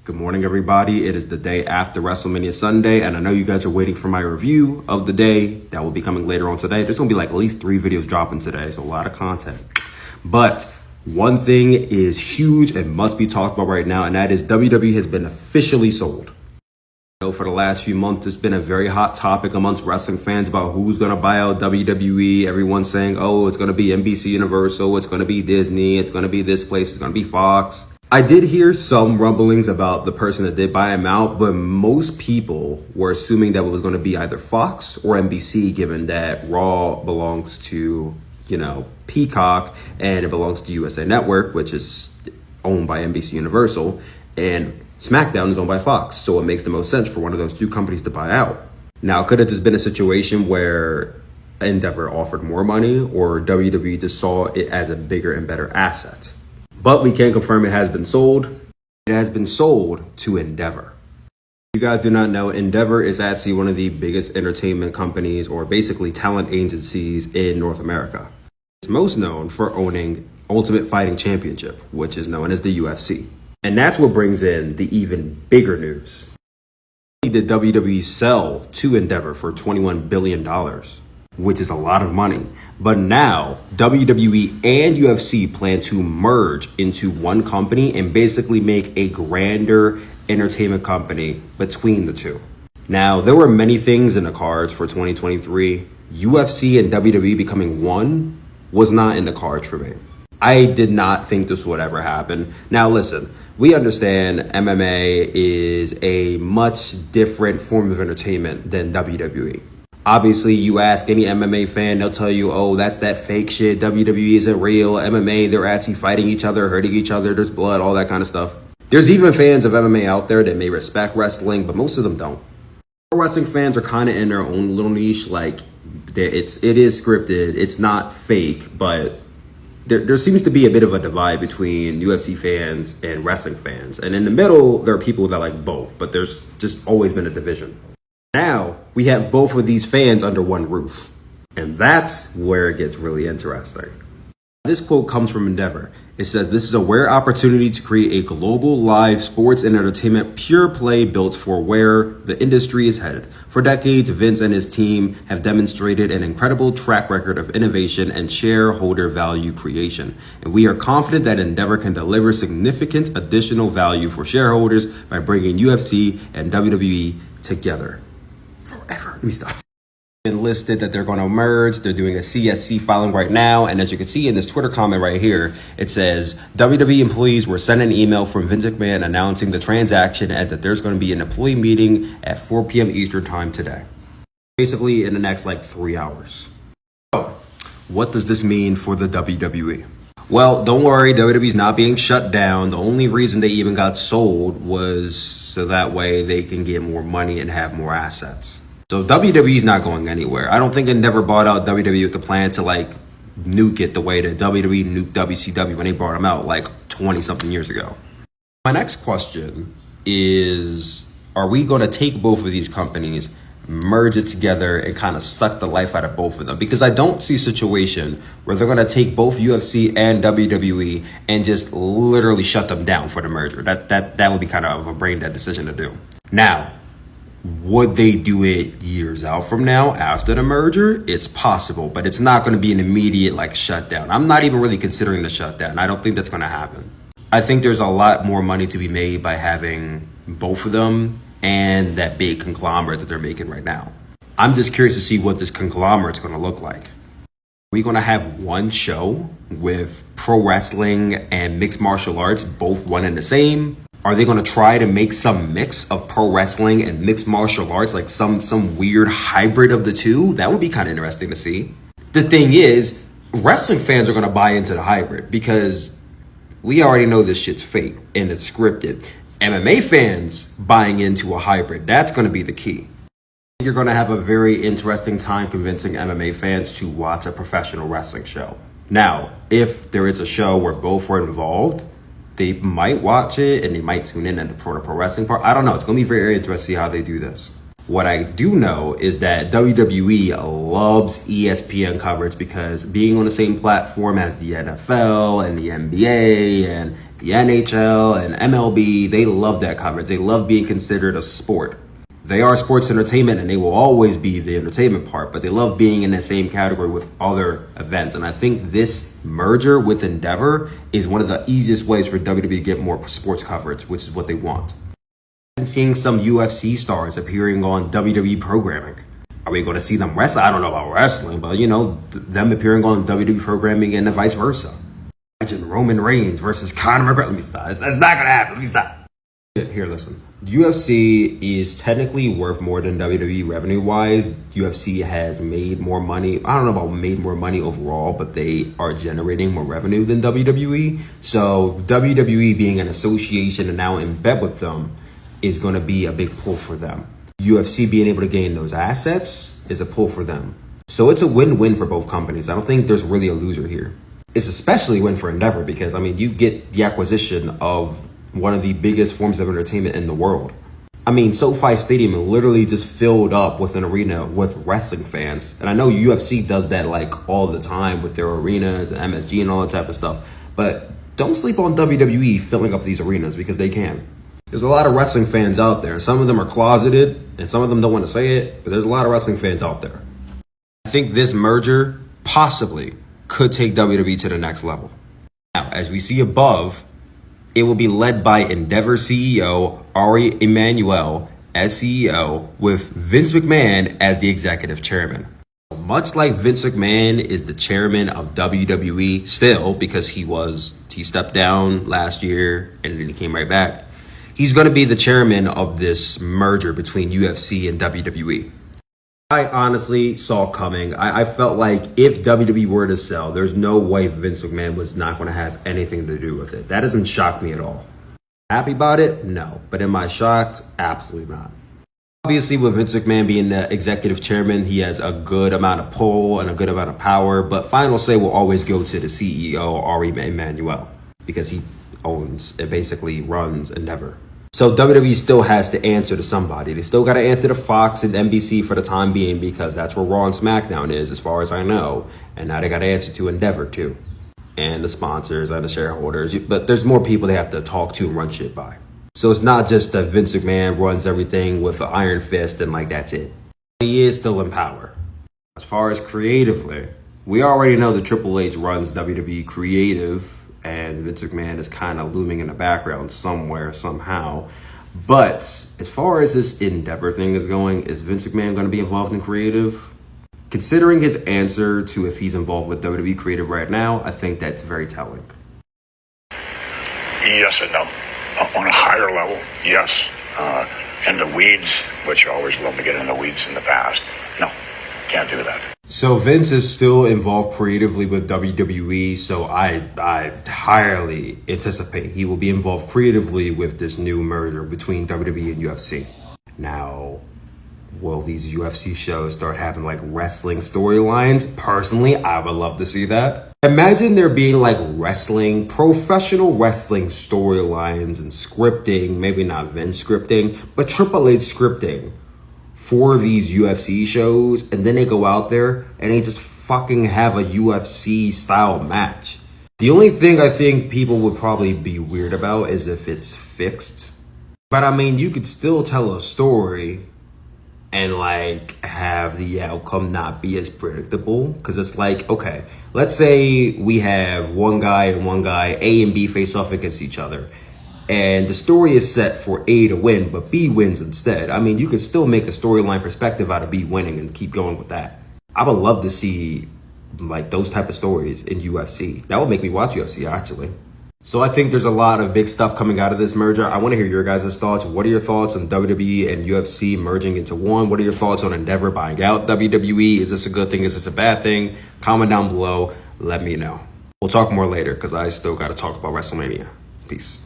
Good morning, everybody. It is the day after WrestleMania Sunday, and I know you guys are waiting for my review of the day. That will be coming later on today. There's going to be like at least 3 videos dropping today, so a lot of content. But one thing is huge and must be talked about right now, and that is WWE has been officially sold. For the last few months, it's been a very hot topic amongst wrestling fans about who's going to buy out WWE. Everyone's saying, oh, it's going to be NBC Universal, it's going to be Disney, it's going to be this place, it's going to be Fox. I did hear some rumblings about the person that did buy him out, but most people were assuming that it was going to be either Fox or NBC, given that Raw belongs to, Peacock, and it belongs to USA Network, which is owned by NBC Universal, and SmackDown is owned by Fox, so it makes the most sense for one of those two companies to buy out. Now, could it just been a situation where Endeavor offered more money, or WWE just saw it as a bigger and better asset? But we can confirm it has been sold. It has been sold to Endeavor. If you guys do not know, Endeavor is actually one of the biggest entertainment companies, or basically talent agencies in North America. It's most known for owning Ultimate Fighting Championship, which is known as the UFC. And that's what brings in the even bigger news. Did WWE sell to Endeavor for $21 billion, which is a lot of money. But now WWE and UFC plan to merge into one company and basically make a grander entertainment company between the two. Now, there were many things in the cards for 2023. UFC and WWE becoming one was not in the cards for me. I did not think this would ever happen. Now, listen. We understand MMA is a much different form of entertainment than WWE. Obviously, you ask any MMA fan, they'll tell you, oh, that's that fake shit. WWE isn't real. MMA, they're actually fighting each other, hurting each other. There's blood, all that kind of stuff. There's even fans of MMA out there that may respect wrestling, but most of them don't. Wrestling fans are kind of in their own little niche. Like, it is scripted. It's not fake, but there seems to be a bit of a divide between UFC fans and wrestling fans. And in the middle, there are people that like both, but there's just always been a division. Now, we have both of these fans under one roof. And that's where it gets really interesting. This quote comes from Endeavor. It says, "This is a rare opportunity to create a global live sports and entertainment pure play built for where the industry is headed. For decades, Vince and his team have demonstrated an incredible track record of innovation and shareholder value creation. And we are confident that Endeavor can deliver significant additional value for shareholders by bringing UFC and WWE together." Forever. Let me stop. Listed that they're going to merge. They're doing a CSC filing right now. And as you can see in this Twitter comment right here, it says WWE employees were sent an email from Vince McMahon announcing the transaction and that there's going to be an employee meeting at 4 p.m. Eastern time today. Basically in the next 3 hours. So what does this mean for the WWE? Well, don't worry, WWE's not being shut down. The only reason they even got sold was so that way they can get more money and have more assets. So WWE's not going anywhere. I don't think Endeavor bought out WWE with the plan to nuke it the way that WWE nuked WCW when they brought them out 20-something years ago. My next question is, are we going to take both of these companies, merge it together, and kind of suck the life out of both of them? Because I don't see a situation where they're going to take both UFC and WWE and just literally shut them down for the merger. That would be kind of a brain dead decision to do. Now, would they do it years out from now after the merger? It's possible, but it's not going to be an immediate shutdown. I'm not even really considering the shutdown. I don't think that's going to happen. I think there's a lot more money to be made by having both of them and that big conglomerate that they're making right now. I'm just curious to see what this conglomerate's going to look like. Are we going to have one show with pro wrestling and mixed martial arts, both one and the same? Are they going to try to make some mix of pro wrestling and mixed martial arts, some weird hybrid of the two? That would be kind of interesting to see. The thing is, wrestling fans are going to buy into the hybrid because we already know this shit's fake and it's scripted. MMA fans buying into a hybrid, that's going to be the key. You're going to have a very interesting time convincing MMA fans to watch a professional wrestling show. Now, if there is a show where both are involved, they might watch it and they might tune in for the pro wrestling part. I don't know. It's going to be very interesting to see how they do this. What I do know is that WWE loves ESPN coverage because being on the same platform as the NFL and the NBA and The NHL and MLB, they love that coverage. They love being considered a sport. They are sports entertainment and they will always be the entertainment part, but they love being in the same category with other events. And I think this merger with Endeavor is one of the easiest ways for WWE to get more sports coverage, which is what they want. And seeing some UFC stars appearing on WWE programming. Are we going to see them wrestle? I don't know about wrestling, but you know, them appearing on WWE programming and vice versa. Imagine Roman Reigns versus Conor McGregor. Let me stop. It's not going to happen. Let me stop. Here, listen. UFC is technically worth more than WWE revenue-wise. UFC has made more money. I don't know about made more money overall, but they are generating more revenue than WWE. So WWE being an association and now in bed with them is going to be a big pull for them. UFC being able to gain those assets is a pull for them. So it's a win-win for both companies. I don't think there's really a loser here. It's especially a win for Endeavor because, I mean, you get the acquisition of one of the biggest forms of entertainment in the world. I mean, SoFi Stadium literally just filled up with an arena with wrestling fans. And I know UFC does that like all the time with their arenas and MSG and all that type of stuff. But don't sleep on WWE filling up these arenas because they can. There's a lot of wrestling fans out there. Some of them are closeted and some of them don't want to say it, but there's a lot of wrestling fans out there. I think this merger possibly could take WWE to the next level. Now, as we see above, it will be led by Endeavor CEO Ari Emanuel as CEO with Vince McMahon as the executive chairman. Much like Vince McMahon is the chairman of WWE still because he stepped down last year and then he came right back. He's going to be the chairman of this merger between UFC and WWE. I honestly saw coming. I felt like if WWE were to sell, there's no way Vince McMahon was not going to have anything to do with it. That doesn't shock me at all. Happy about it? No. But am I shocked? Absolutely not. Obviously, with Vince McMahon being the executive chairman, he has a good amount of pull and a good amount of power. But final say will always go to the CEO, Ari Emanuel, because he owns and basically runs Endeavor. So WWE still has to answer to somebody. They still got to answer to Fox and NBC for the time being because that's where Raw and SmackDown is, as far as I know. And now they got to answer to Endeavor too, and the sponsors and the shareholders. But there's more people they have to talk to and run shit by. So it's not just that Vince McMahon runs everything with an iron fist and like that's it. He is still in power. As far as creatively, we already know that Triple H runs WWE creative. And Vince McMahon is kind of looming in the background somewhere, somehow. But as far as this Endeavor thing is going, is Vince McMahon going to be involved in creative? Considering his answer to if he's involved with WWE creative right now, I think that's very telling. Yes and no. On a higher level, yes. In the weeds, which you always love to get in the weeds in the past, no, can't do that. So Vince is still involved creatively with WWE, so I highly anticipate he will be involved creatively with this new merger between WWE and UFC. Now, will these UFC shows start having like wrestling storylines? Personally, I would love to see that. Imagine there being like professional wrestling storylines and scripting, maybe not Vince scripting, but Triple H scripting for these UFC shows, and then they go out there and they just fucking have a UFC style match. The only thing I think people would probably be weird about is if it's fixed. But I mean, you could still tell a story and like have the outcome not be as predictable. Because it's like, okay, let's say we have one guy and one guy, A and B face off against each other. And the story is set for A to win, but B wins instead. I mean, you could still make a storyline perspective out of B winning and keep going with that. I would love to see like those type of stories in UFC. That would make me watch UFC actually. So I think there's a lot of big stuff coming out of this merger. I want to hear your guys' thoughts. What are your thoughts on WWE and UFC merging into one? What are your thoughts on Endeavor buying out WWE? Is this a good thing? Is this a bad thing? Comment down below. Let me know. We'll talk more later because I still got to talk about WrestleMania. Peace.